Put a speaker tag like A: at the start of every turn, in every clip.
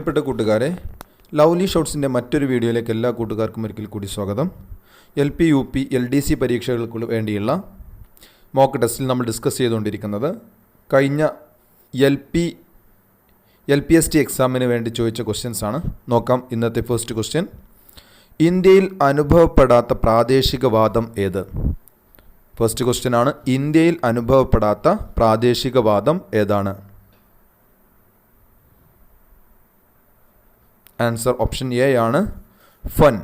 A: പ്രിയപ്പെട്ട കൂട്ടുകാരെ, ലവ്ലി ഷോട്ട്സിൻ്റെ മറ്റൊരു വീഡിയോയിലേക്ക് എല്ലാ കൂട്ടുകാർക്കും ഒരിക്കൽ കൂടി സ്വാഗതം. LP, UP, LDC പരീക്ഷകൾക്ക് വേണ്ടിയുള്ള മോക്ക് ടെസ്റ്റിൽ നമ്മൾ ഡിസ്കസ് ചെയ്തുകൊണ്ടിരിക്കുന്നത് കഴിഞ്ഞ LPST എക്സാമിന് വേണ്ടി ചോദിച്ച ക്വസ്റ്റ്യൻസ് ആണ്. നോക്കാം. ഇന്നത്തെ ഫസ്റ്റ് ക്വസ്റ്റ്യൻ: ഇന്ത്യയിൽ അനുഭവപ്പെടാത്ത പ്രാദേശികവാദം ഏത്? ഫസ്റ്റ് ക്വസ്റ്റ്യൻ ആണ്. ഇന്ത്യയിൽ അനുഭവപ്പെടാത്ത പ്രാദേശികവാദം ഏതാണ്? ആൻസർ ഓപ്ഷൻ എ ആണ്, ഫൺ.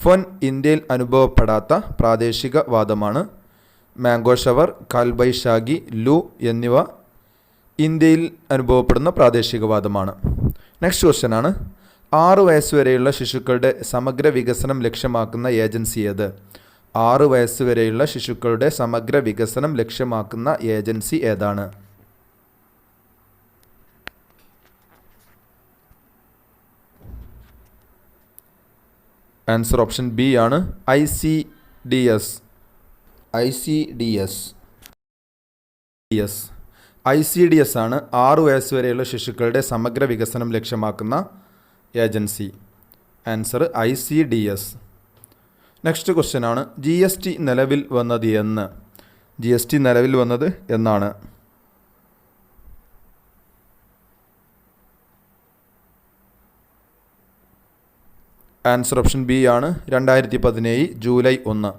A: ഫൺ ഇന്ത്യയിൽ അനുഭവപ്പെടാത്ത പ്രാദേശികവാദമാണ്. മാംഗോ ഷവർ, കാൽബൈശാഖി, ലൂ എന്നിവ ഇന്ത്യയിൽ അനുഭവപ്പെടുന്ന പ്രാദേശികവാദമാണ്. നെക്സ്റ്റ് ക്വസ്റ്റ്യൻ ആണ്. 6 വയസ്സ് വരെയുള്ള ശിശുക്കളുടെ സമഗ്ര വികസനം ലക്ഷ്യമാക്കുന്ന ഏജൻസി ഏത്? 6 വയസ്സ് വരെയുള്ള ശിശുക്കളുടെ സമഗ്ര വികസനം ലക്ഷ്യമാക്കുന്ന ഏജൻസി ഏതാണ്? ആൻസർ ഓപ്ഷൻ ബി ആണ്, ICDS. ICDS ആണ് 6 വയസ്സ് വരെയുള്ള ശിശുക്കളുടെ സമഗ്ര വികസനം ലക്ഷ്യമാക്കുന്ന agency. Answer ICDS. Next question ആണ്. GST നിലവിൽ വന്നത് എന്ന്? GST നിലവിൽ വന്നത് എന്നാണ്? ആൻസർ ഓപ്ഷൻ ബി ആണ്, 2017 ജൂലൈ 1.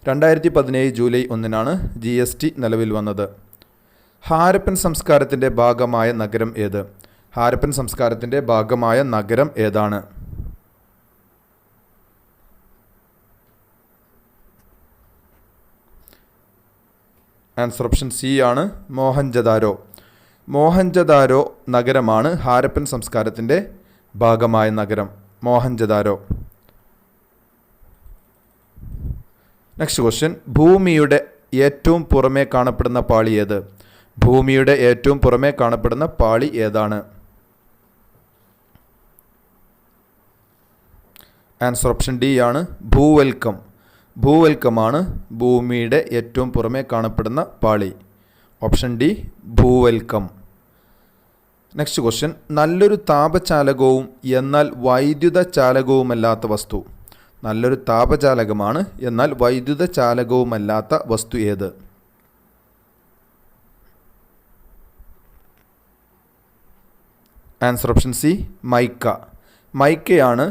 A: 2017 ജൂലൈ 1 GST നിലവിൽ വന്നത്. ഹാരപ്പൻ സംസ്കാരത്തിൻ്റെ ഭാഗമായ നഗരം ഏത്? ഹാരപ്പൻ സംസ്കാരത്തിൻ്റെ ഭാഗമായ നഗരം ഏതാണ്? ആൻസർ ഓപ്ഷൻ സി ആണ്, മോഹൻജദാരോ. മോഹൻജദാരോ നഗരമാണ് ഹാരപ്പൻ സംസ്കാരത്തിൻ്റെ ഭാഗമായ നഗരം. മോഹൻജദാരോ. Next question. ഭൂമിയുടെ ഏറ്റവും പുറമേ കാണപ്പെടുന്ന പാളി ഏത്? ഭൂമിയുടെ ഏറ്റവും പുറമേ കാണപ്പെടുന്ന പാളി ഏതാണ്? ആൻസർ ഓപ്ഷൻ ഡി ആണ്, ഭൂവൽക്കം. ഭൂവൽക്കമാണ് ഭൂമിയുടെ ഏറ്റവും പുറമേ കാണപ്പെടുന്ന പാളി. ഓപ്ഷൻ ഡി, ഭൂവൽക്കം. Next question. നല്ലൊരു താപചാലകവും എന്നാൽ വൈദ്യുത ചാലകവുമല്ലാത്ത വസ്തു. നല്ലൊരു താപചാലകമാണ് എന്നാൽ വൈദ്യുത ചാലകവുമല്ലാത്ത വസ്തു ഏത്? Answer option C, mica. മൈക്കയാണ്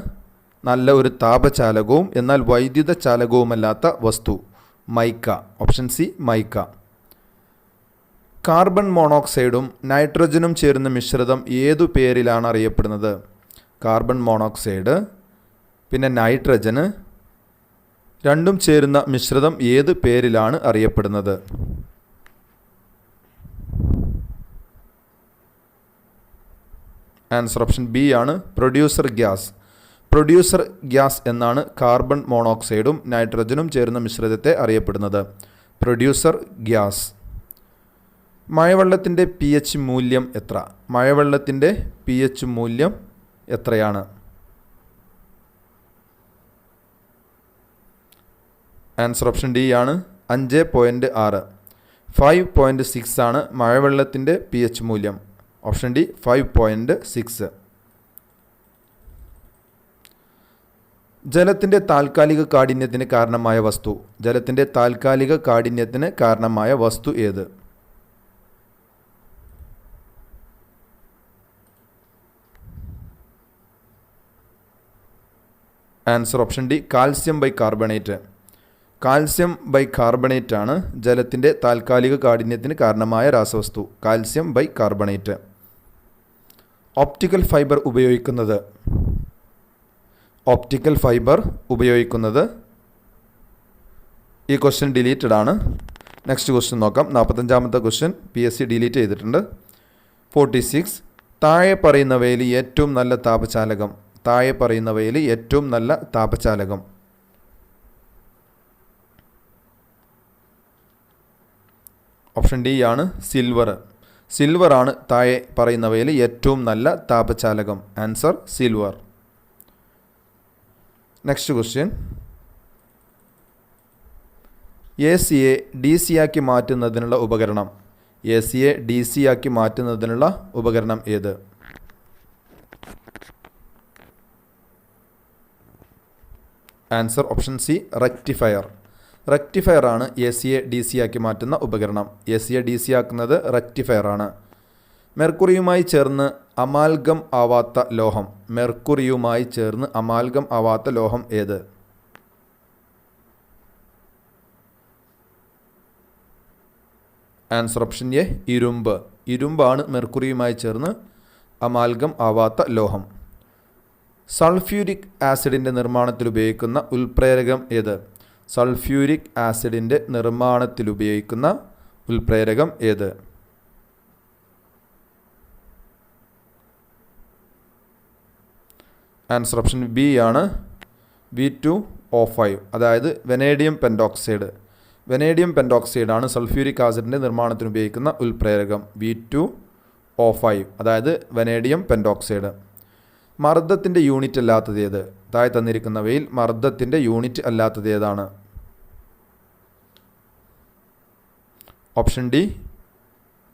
A: നല്ല ഒരു താപചാലകവും എന്നാൽ വൈദ്യുത ചാലകവുമല്ലാത്ത വസ്തു. Mica. Option C, mica. Carbon മോണോക്സൈഡും നൈട്രജനും ചേരുന്ന മിശ്രിതം ഏതു പേരിലാണ് അറിയപ്പെടുന്നത്? കാർബൺ മോണോക്സൈഡ് പിന്നെ നൈട്രജന് രണ്ടും ചേരുന്ന മിശ്രിതം ഏത് പേരിലാണ് അറിയപ്പെടുന്നത്? ആൻസർ ഓപ്ഷൻ ബി ആണ്, പ്രൊഡ്യൂസർ ഗ്യാസ്. പ്രൊഡ്യൂസർ ഗ്യാസ് എന്നാണ് കാർബൺ മോണോക്സൈഡും നൈട്രജനും ചേരുന്ന മിശ്രിതത്തെ അറിയപ്പെടുന്നത്. Producer gas. മഴവെള്ളത്തിൻ്റെ pH മൂല്യം എത്ര? മഴവെള്ളത്തിൻ്റെ pH മൂല്യം എത്രയാണ്? ആൻസർ ഓപ്ഷൻ ഡി ആണ്, 5.6. 5.6 ആണ് മഴവെള്ളത്തിൻ്റെ pH മൂല്യം. Option D, 5.6. ജലത്തിൻ്റെ താൽക്കാലിക കാഠിന്യത്തിന് കാരണമായ വസ്തു. ജലത്തിൻ്റെ താൽക്കാലിക കാഠിന്യത്തിന് കാരണമായ വസ്തു ഏത്? Answer option D, calcium bicarbonate. Calcium bicarbonate ആണ് ജലത്തിൻ്റെ താൽക്കാലിക കാഠിന്യത്തിന് കാരണമായ രാസവസ്തു. Calcium bicarbonate. ഓപ്റ്റിക്കൽ ഫൈബർ ഉപയോഗിക്കുന്നത്. ഓപ്റ്റിക്കൽ ഫൈബർ ഉപയോഗിക്കുന്നത്. ഈ ക്വസ്റ്റ്യൻ ഡിലീറ്റഡ് ആണ്. നെക്സ്റ്റ് ക്വസ്റ്റ്യൻ നോക്കാം. 45ാമത്തെ ക്വസ്റ്റ്യൻ PSC ഡിലീറ്റ് ചെയ്തിട്ടുണ്ട്. 46. താഴെ പറയുന്നവയിൽ ഏറ്റവും നല്ല താപചാലകം. താഴെ പറയുന്നവയിൽ ഏറ്റവും നല്ല താപചാലകം. ഓപ്ഷൻ ഡി ആണ്, സിൽവർ. സിൽവർ ആണ് താഴെ പറയുന്നവയിൽ ഏറ്റവും നല്ല താപചാലകം. Answer silver. Next question. AC-യെ DC ആക്കി മാറ്റുന്നതിനുള്ള ഉപകരണം. AC-യെ DC ആക്കി മാറ്റുന്നതിനുള്ള ഉപകരണം ഏത്? Answer option C rectifier. Rectifier ആണ് എ സിയെ ഡി സി ആക്കി മാറ്റുന്ന ഉപകരണം. എ സിയെ ഡി സി ആക്കുന്നത് റെക്ടിഫയർ ആണ്. മെർക്കുറിയുമായി ചേർന്ന് അമാൽഗം ആവാത്ത ലോഹം. മെർക്കുറിയുമായി ചേർന്ന് അമാൽഗം ആവാത്ത ലോഹം ഏത്? ആൻസർ ഓപ്ഷൻ എ ഇരുമ്പ്. ഇരുമ്പാണ് മെർക്കുറിയുമായി ചേർന്ന് അമാൽഗം ആവാത്ത ലോഹം. സൾഫ്യൂരിക് ആസിഡിൻ്റെ നിർമ്മാണത്തിൽ ഉപയോഗിക്കുന്ന ഉൽപ്രേരകം ഏത്? സൾഫ്യൂരിക് ആസിഡിൻ്റെ നിർമ്മാണത്തിൽ ഉപയോഗിക്കുന്ന ഉൽപ്രേരകം ഏത്? ആൻസർ ഓപ്ഷൻ ബി ആണ് V2O5, അതായത് വെനേഡിയം പെൻറ്റോക്സൈഡ്. വെനേഡിയം പെൻറ്റോക്സൈഡാണ് സൾഫ്യൂരിക് ആസിഡിൻ്റെ നിർമ്മാണത്തിന് ഉപയോഗിക്കുന്ന ഉൽപ്രേരകം V2O5, അതായത് വെനേഡിയം പെൻറ്റോക്സൈഡ്. മർദ്ദത്തിൻ്റെ യൂണിറ്റ് അല്ലാത്തത് ഏത്? താഴെ തന്നിരിക്കുന്നവയിൽ മർദ്ദത്തിൻ്റെ യൂണിറ്റ് അല്ലാത്തത് ഏതാണ്? Option D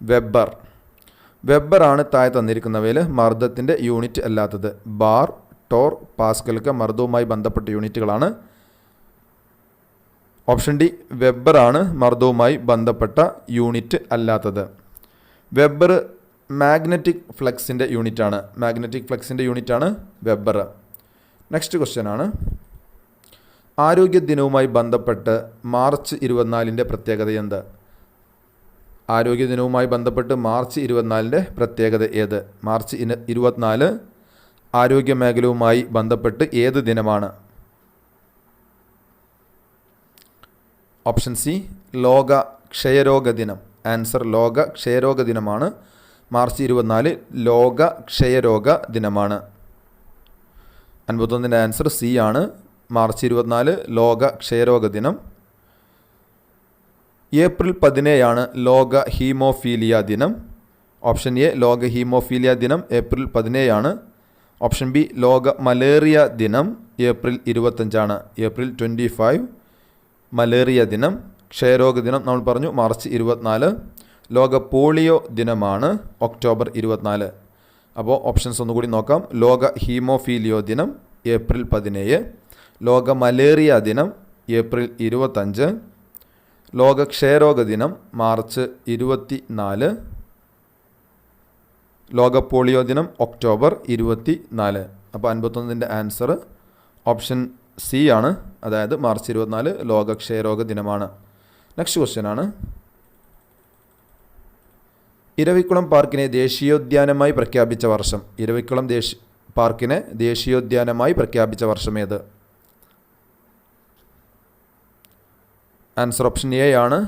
A: weber. വെബറാണ് താഴെ തന്നിരിക്കുന്നവയിൽ മർദ്ദത്തിൻ്റെ യൂണിറ്റ് അല്ലാത്തത്. ബാർ, ടോർ, പാസ്കലൊക്കെ മർദ്ദവുമായി ബന്ധപ്പെട്ട യൂണിറ്റുകളാണ്. ഓപ്ഷൻ ഡി വെബറാണ് മർദ്ദവുമായി ബന്ധപ്പെട്ട യൂണിറ്റ് അല്ലാത്തത്. വെബർ മാഗ്നറ്റിക് ഫ്ലക്സിൻ്റെ യൂണിറ്റാണ്. മാഗ്നറ്റിക് ഫ്ലക്സിൻ്റെ യൂണിറ്റാണ് വെബർ. നെക്സ്റ്റ് ക്വസ്റ്റ്യൻ ആണ്, ആരോഗ്യ ദിനവുമായി ബന്ധപ്പെട്ട് മാർച്ച് 24 പ്രത്യേകത എന്ത്? ആരോഗ്യ ദിനവുമായി ബന്ധപ്പെട്ട് മാർച്ച് 24 പ്രത്യേകത ഏത്? മാർച്ച് 24 ആരോഗ്യ മേഖലയുമായി ബന്ധപ്പെട്ട് ഏത് ദിനമാണ്? ഓപ്ഷൻ സി ലോക ക്ഷയരോഗ ദിനം. ആൻസർ ലോക ക്ഷയരോഗ ദിനമാണ്. മാർച്ച് 24 ലോക ക്ഷയരോഗ ദിനമാണ്. 51 ആൻസർ സി ആണ്. മാർച്ച് 24 ലോക ക്ഷയരോഗ ദിനം. ഏപ്രിൽ 17 ലോക ഹീമോഫീലിയ ദിനം. ഓപ്ഷൻ എ ലോക ഹീമോഫീലിയ ദിനം ഏപ്രിൽ 17. ഓപ്ഷൻ ബി ലോക മലേറിയ ദിനം ഏപ്രിൽ 25. ഏപ്രിൽ 25 മലേറിയ ദിനം. ക്ഷയരോഗ ദിനം നമ്മൾ പറഞ്ഞു മാർച്ച് 24. ലോക പോളിയോ ദിനമാണ് ഒക്ടോബർ 24. അപ്പോൾ ഓപ്ഷൻസ് ഒന്നുകൂടി നോക്കാം. ലോക ഹീമോഫീലിയോ ദിനം ഏപ്രിൽ 17. ലോക മലേറിയ ദിനം ഏപ്രിൽ 25. ലോക ക്ഷയരോഗ ദിനം മാർച്ച് 24. ലോക പോളിയോ ദിനം ഒക്ടോബർ 24. അപ്പോൾ 51 ആൻസർ ഓപ്ഷൻ സി ആണ്, അതായത് മാർച്ച് 24 ലോക ക്ഷയരോഗ ദിനമാണ്. നെക്സ്റ്റ് ക്വസ്റ്റ്യൻ ആണ്, ഇരവിക്കുളം പാർക്കിനെ ദേശീയോദ്യാനമായി പ്രഖ്യാപിച്ച വർഷം. ഇരവിക്കുളം പാർക്കിനെ ദേശീയോദ്യാനമായി പ്രഖ്യാപിച്ച വർഷം ഏത്? ആൻസർ ഓപ്ഷൻ എ ആണ്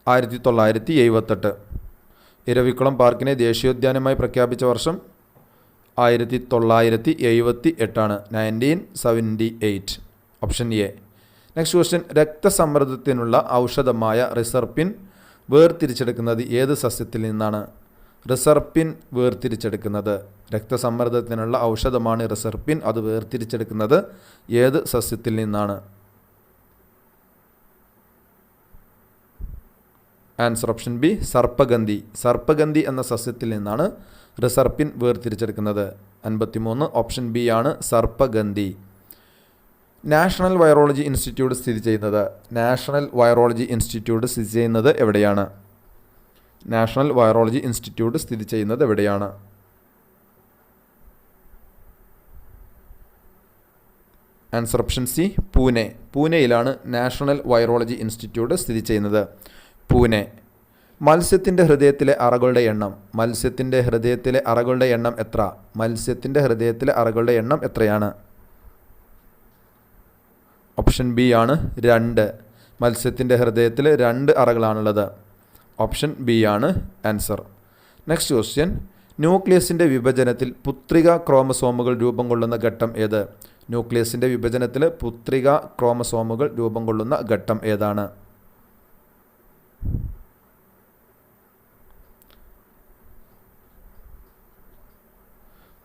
A: 1978. ഇരവിക്കുളം പാർക്കിനെ ദേശീയോദ്യാനമായി പ്രഖ്യാപിച്ച വർഷം 1978 1978. Option A. നെക്സ്റ്റ് ക്വസ്റ്റ്യൻ, രക്തസമ്മർദ്ദത്തിനുള്ള ഔഷധമായ റിസർപ്പിൻ വേർതിരിച്ചെടുക്കുന്നത് ഏത് സസ്യത്തിൽ നിന്നാണ്? റിസർപ്പിൻ വേർതിരിച്ചെടുക്കുന്നത്, രക്തസമ്മർദ്ദത്തിനുള്ള ഔഷധമാണ് റിസർപ്പിൻ, അത് വേർതിരിച്ചെടുക്കുന്നത് ഏത് സസ്യത്തിൽ നിന്നാണ്? ആൻസർ ഓപ്ഷൻ ബി സർപ്പഗന്ധി. സർപ്പഗന്ധി എന്ന സസ്യത്തിൽ നിന്നാണ് റിസർപ്പിൻ വേർതിരിച്ചെടുക്കുന്നത്. 53 ഓപ്ഷൻ ബി ആണ് സർപ്പഗന്ധി. നാഷണൽ വൈറോളജി ഇൻസ്റ്റിറ്റ്യൂട്ട് സ്ഥിതി ചെയ്യുന്നത്, നാഷണൽ വൈറോളജി ഇൻസ്റ്റിറ്റ്യൂട്ട് സ്ഥിതി ചെയ്യുന്നത് എവിടെയാണ്? നാഷണൽ വൈറോളജി ഇൻസ്റ്റിറ്റ്യൂട്ട് സ്ഥിതി ചെയ്യുന്നത് എവിടെയാണ്? Answer option C Pune. പൂനെയിലാണ് നാഷണൽ വൈറോളജി ഇൻസ്റ്റിറ്റ്യൂട്ട് സ്ഥിതി ചെയ്യുന്നത്. പൂനെ. മത്സ്യത്തിൻ്റെ ഹൃദയത്തിലെ അറകളുടെ എണ്ണം. മത്സ്യത്തിൻ്റെ ഹൃദയത്തിലെ അറകളുടെ എണ്ണം എത്ര? മത്സ്യത്തിൻ്റെ ഹൃദയത്തിലെ അറകളുടെ എണ്ണം എത്രയാണ്? ഓപ്ഷൻ ബി ആണ് 2. മത്സ്യത്തിൻ്റെ ഹൃദയത്തിൽ 2 അറകളാണുള്ളത്. ഓപ്ഷൻ ബി ആണ് ആൻസർ. നെക്സ്റ്റ് ക്വസ്റ്റ്യൻ, ന്യൂക്ലിയസിൻ്റെ വിഭജനത്തിൽ പുത്രിക ക്രോമസോമുകൾ രൂപം കൊള്ളുന്ന ഘട്ടം ഏത്? ന്യൂക്ലിയസിൻ്റെ വിഭജനത്തിൽ പുത്രിക ക്രോമസോമുകൾ രൂപം കൊള്ളുന്ന ഘട്ടം ഏതാണ്?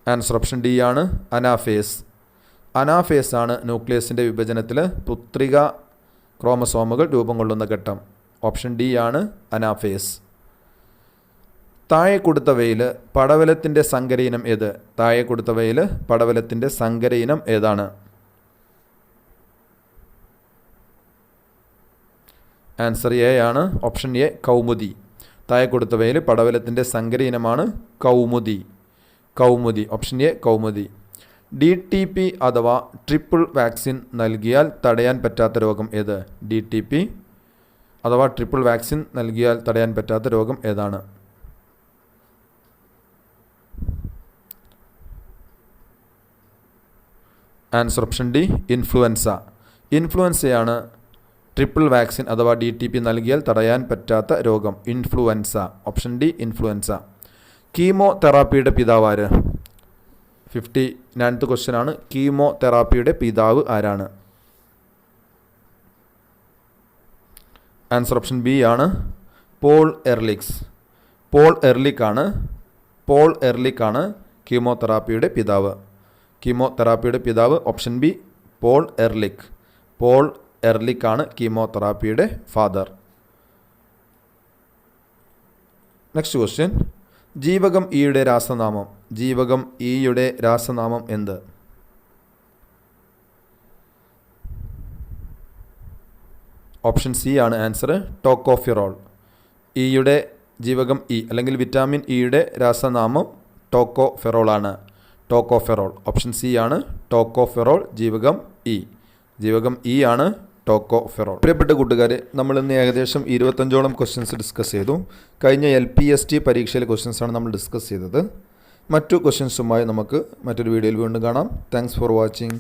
A: ആൻസർ ഓപ്ഷൻ ഡി ആണ് അനാഫേസ്. അനാഫേസ് ആണ് ന്യൂക്ലിയസിൻ്റെ വിഭജനത്തിൽ പുത്രിക ക്രോമസോമുകൾ രൂപം കൊള്ളുന്ന ഘട്ടം. ഓപ്ഷൻ ഡി ആണ് അനാഫേസ്. താഴെ കൊടുത്തവയിൽ പടവലത്തിൻ്റെ സങ്കര ഇനം ഏത്? താഴെ കൊടുത്തവയിൽ പടവലത്തിൻ്റെ സങ്കര ഇനം ഏതാണ്? ആൻസർ എ ആണ്. Option A Kaumudi. താഴെ കൊടുത്തവയിൽ പടവലത്തിൻ്റെ സങ്കര ഇനമാണ് Kaumudi. Option A Kaumudi. DTP അഥവാ ട്രിപ്പിൾ വാക്സിൻ നൽകിയാൽ തടയാൻ പറ്റാത്ത രോഗം ഏത്? DTP അഥവാ ട്രിപ്പിൾ വാക്സിൻ നൽകിയാൽ തടയാൻ പറ്റാത്ത രോഗം ഏതാണ്? ആൻസർ ഓപ്ഷൻ ഡി ഇൻഫ്ലുവൻസയാണ് ട്രിപ്പിൾ വാക്സിൻ അഥവാ DTP നൽകിയാൽ തടയാൻ പറ്റാത്ത രോഗം. ഇൻഫ്ലുവൻസ. Option D influenza. കീമോതെറാപ്പിയുടെ പിതാവ് ആര്? 59th ക്വസ്റ്റ്യൻ ആണ്. കീമോതെറാപ്പിയുടെ പിതാവ് ആരാണ്? ആൻസർ ഓപ്ഷൻ ബി ആണ്. പോൾ എർലിക് ആണ് കീമോതെറാപ്പിയുടെ പിതാവ്. ഓപ്ഷൻ ബി പോൾ എർലിക് ആണ് കീമോതെറാപ്പിയുടെ ഫാദർ. Next question. ജീവകം ഇയുടെ രാസനാമം എന്ത്? ഓപ്ഷൻ സി ആണ് ആൻസർ. ടോക്കോഫിറോൾ. ജീവകം ഇ അല്ലെങ്കിൽ വിറ്റാമിൻ ഇയുടെ രാസനാമം ടോക്കോഫെറോൾ ആണ്. ഓപ്ഷൻ സി ആണ് ടോക്കോഫെറോൾ. ജീവകം ഇ ആണ് ടോക്കോഫെറോൾ. പ്രിയപ്പെട്ട കൂട്ടുകാരെ, നമ്മൾ ഇന്ന് ഏകദേശം 25ഓളം ക്വസ്റ്റ്യൻസ് ഡിസ്കസ് ചെയ്തു. കഴിഞ്ഞ LPST പരീക്ഷയിലെ ക്വസ്റ്റ്യൻസാണ് നമ്മൾ ഡിസ്കസ് ചെയ്തത്. മറ്റു ക്വസ്റ്റ്യൻസുമായി നമുക്ക് മറ്റൊരു വീഡിയോയിൽ വീണ്ടും കാണാം. Thanks for watching.